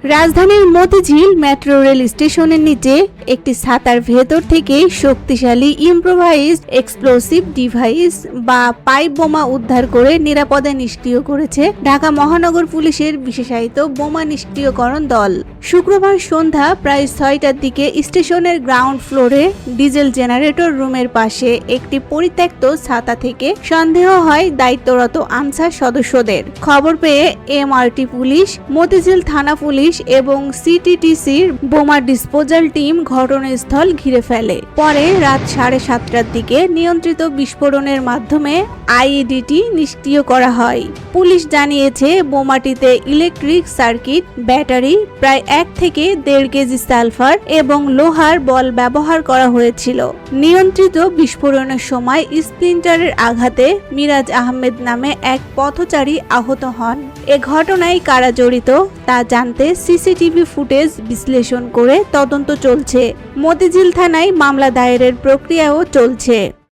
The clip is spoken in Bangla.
রাজধানীর মতিঝিল মেট্রো রেল স্টেশনের নিচে একটি ছাতার ভেতর থেকে শক্তিশালী ইম্প্রোভাইজড এক্সপ্লোসিভ ডিভাইস বা পাইপ বোমা উদ্ধার করে নিরাপদে নিষ্ক্রিয় করেছে ঢাকা মহানগর পুলিশের বিশেষায়িত বোমা নিষ্ক্রিয়করণ দল। শুক্রবার সন্ধ্যা প্রায় 6টার দিকে স্টেশনের গ্রাউন্ড ফ্লোরে ডিজেল জেনারেটর রুমের পাশে একটি পরিত্যক্ত ছাতা থেকে সন্দেহ হয় দায়িত্বরত আনসার সদস্যদের। খবর পেয়ে এমআরটি পুলিশ, মতিঝিল থানা পুলিশ এবং সিটিটিসির বোমা ডিসপোজাল টিম ঘটনাস্থল ঘিরে ফেলে। পরে রাত 7:30টার দিকে নিয়ন্ত্রিত বিস্ফোরণের মাধ্যমে আইইডিটি নিষ্ক্রিয় করা হয়। পুলিশ জানিয়েছে বোমাটিতে ইলেকট্রিক সার্কিট, ব্যাটারি, প্রায় 1 থেকে 1.5 কেজি সালফার এবং লোহার বল ব্যবহার করা হয়েছিল। নিয়ন্ত্রিত বিস্ফোরণের সময় স্প্লিন্টারের আঘাতে মিরাজ আহমেদ নামে এক পথচারী আহত হন। এ ঘটনায় কারা জড়িত তা জানতে সিসিটিভি ফুটেজ বিশ্লেষণ করে তদন্ত চলছে। মতিঝিল থানায় মামলা দায়েরের প্রক্রিয়াও চলছে।